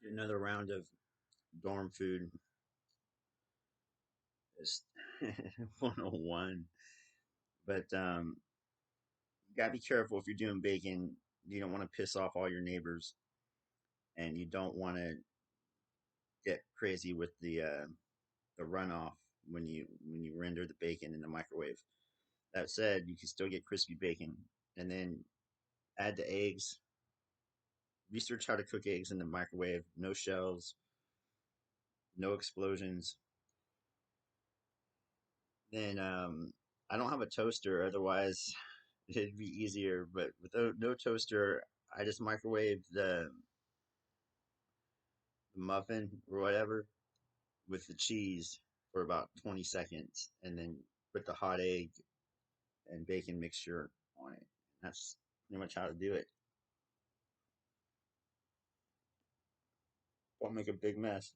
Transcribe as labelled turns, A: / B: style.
A: Another round of dorm food is 101. But you gotta be careful if you're doing bacon. You don't want to piss off all your neighbors, and you don't want to get crazy with the runoff when you render the bacon in the microwave. That said, you can still get crispy bacon, and then add the eggs. Research how to cook eggs in the microwave. No shells, no explosions. Then I don't have a toaster, otherwise it'd be easier. But with no toaster, I just microwave the muffin or whatever with the cheese for about 20 seconds, and then put the hot egg and bacon mixture on it. That's pretty much how to do it. Don't make a big mess.